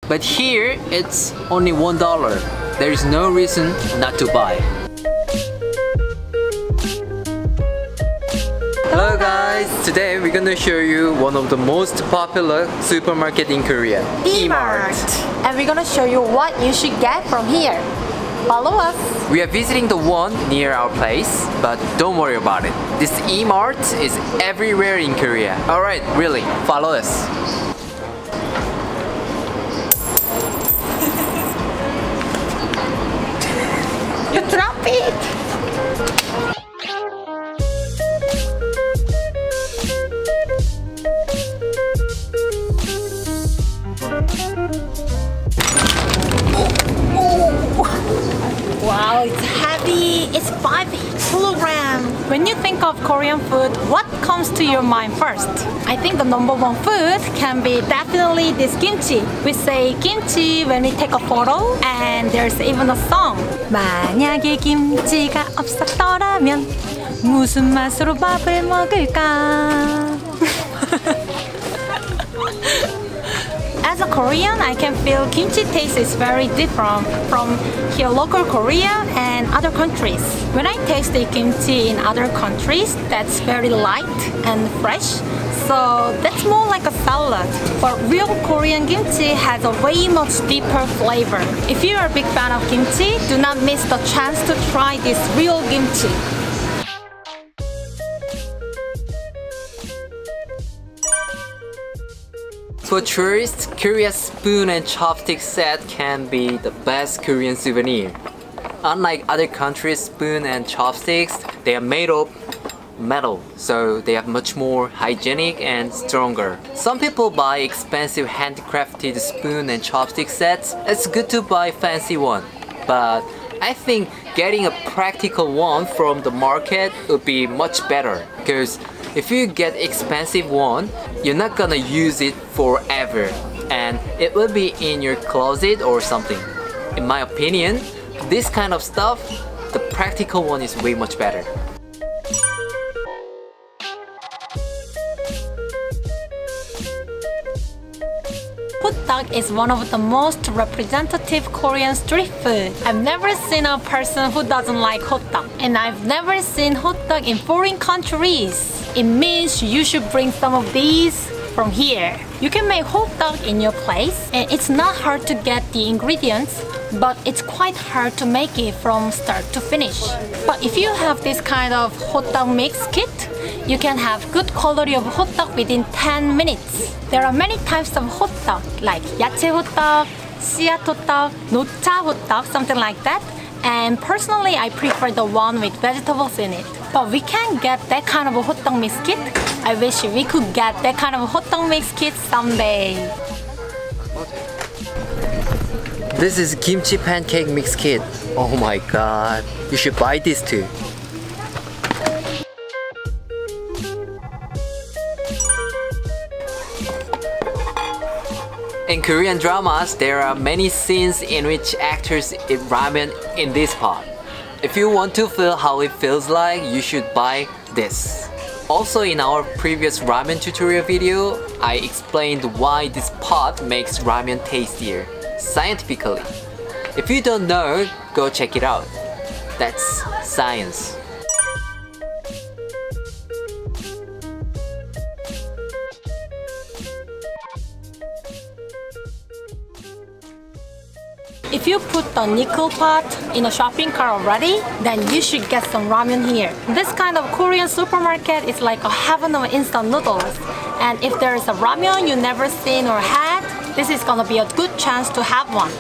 But here, it's only $1. There is no reason not to buy. Hello guys! Today we're gonna show you one of the most popular supermarket in Korea, E-mart. And we're gonna show you what you should get from here. Follow us! We are visiting the one near our place, but don't worry about it. This E-mart is everywhere in Korea. Alright, really, follow us. You drop it! Wow, it's heavy! It's 5 kilograms! When you think of Korean food, what comes to your mind first? I think the number one food can be definitely this kimchi. We say kimchi when we take a photo, and there's even a song. 만약에 김치가 없었더라면 무슨 맛으로 밥을 먹을까? As a Korean, I can feel kimchi taste is very different from here local Korea and other countries. When I taste the kimchi in other countries, that's very light and fresh. So that's more like a salad. But real Korean kimchi has a way much deeper flavor. If you are a big fan of kimchi, do not miss the chance to try this real kimchi. For tourists, Korea's spoon and chopstick set can be the best Korean souvenir. Unlike other countries' spoon and chopsticks, they are made of metal, so they are much more hygienic and stronger. Some people buy expensive handcrafted spoon and chopstick sets. It's good to buy fancy one, but I think getting a practical one from the market would be much better, because if you get expensive one, you're not gonna use it forever and it will be in your closet or something. In my opinion, this kind of stuff, the practical one is way much better. Hotteok is one of the most representative Korean street food. I've never seen a person who doesn't like hotteok, and I've never seen hotteok in foreign countries. It means you should bring some of these from here. You can make hotteok in your place, and it's not hard to get the ingredients, but it's quite hard to make it from start to finish. But if you have this kind of hotteok mix kit, you can have good quality of hotteok within 10 minutes. There are many types of hotteok, like yache hotteok, 씨앗 hotteok, 노차 hotteok, something like that. And personally, I prefer the one with vegetables in it. But we can't get that kind of a hotteok mix kit. I wish we could get that kind of a hotteok mix kit someday. This is kimchi pancake mix kit. Oh my god, you should buy this too. In Korean dramas, there are many scenes in which actors eat ramen in this pot. If you want to feel how it feels like, you should buy this. Also, in our previous ramen tutorial video, I explained why this pot makes ramen tastier, scientifically. If you don't know, go check it out. That's science. If you put the nickel pot in a shopping cart already, then you should get some ramen here. This kind of Korean supermarket is like a heaven of instant noodles. And if there is a ramyeon you never seen or had, this is gonna be a good chance to have one.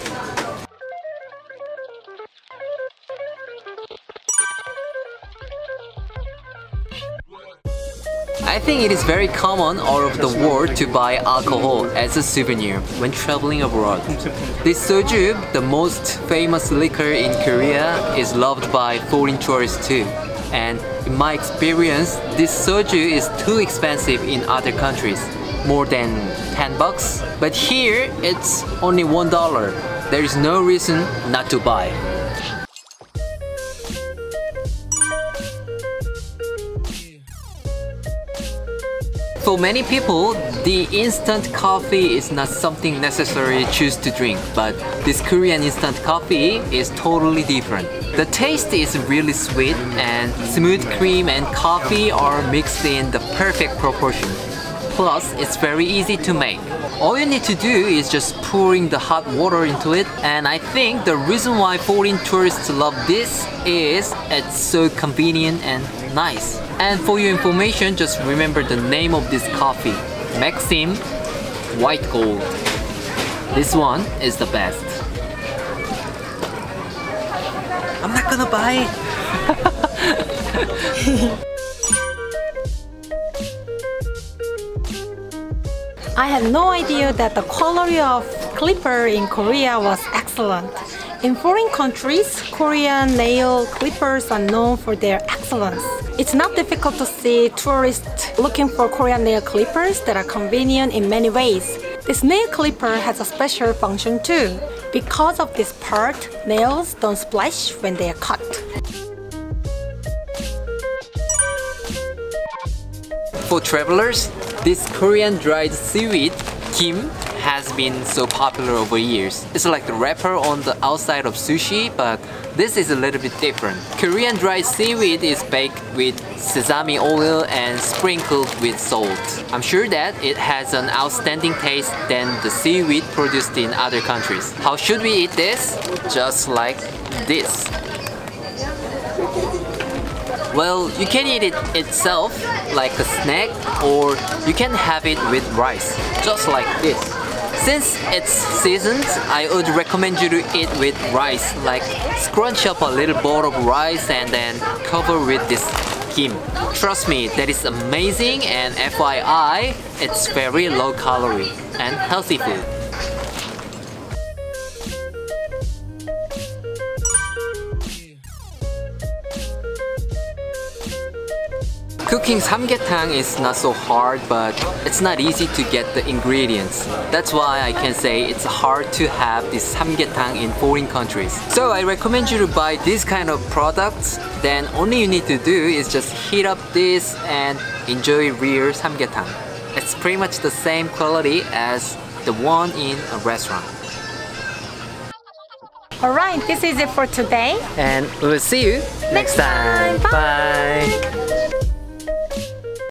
I think it is very common all over the world to buy alcohol as a souvenir when traveling abroad. This Soju, the most famous liquor in Korea, is loved by foreign tourists too. And in my experience, this Soju is too expensive in other countries, more than 10 bucks. But here, it's only $1. There is no reason not to buy. For many people, The instant coffee is not something necessary to choose to drink, but this Korean instant coffee is totally different. The taste is really sweet and smooth cream and coffee are mixed in the perfect proportion. Plus, it's very easy to make. All you need to do is just pouring the hot water into it, and I think the reason why foreign tourists love this is it's so convenient and nice. And for your information, just remember the name of this coffee. Maxim White Gold. This one is the best. I'm not gonna buy it. I had no idea that the quality of clipper in Korea was excellent. In foreign countries, Korean nail clippers are known for their excellence. It's not difficult to see tourists looking for Korean nail clippers that are convenient in many ways. This nail clipper has a special function too. Because of this part, nails don't splash when they are cut. For travelers, this Korean dried seaweed, Kim, has been so popular over years. It's like the wrapper on the outside of sushi, but this is a little bit different. Korean dried seaweed is baked with sesame oil and sprinkled with salt. I'm sure that it has an outstanding taste than the seaweed produced in other countries. How should we eat this? Just like this. Well, you can eat it itself like a snack, or you can have it with rice, just like this. Since it's seasoned, I would recommend you to eat with rice, like scrunch up a little bowl of rice and then cover with this kim. Trust me, that is amazing, and FYI, it's very low calorie and healthy food. Cooking samgyetang is not so hard, but it's not easy to get the ingredients. That's why I can say it's hard to have this samgyetang in foreign countries. So I recommend you to buy this kind of products. Then only you need to do is just heat up this and enjoy real samgyetang. It's pretty much the same quality as the one in a restaurant. Alright, this is it for today. And we'll see you next time. Bye! Bye.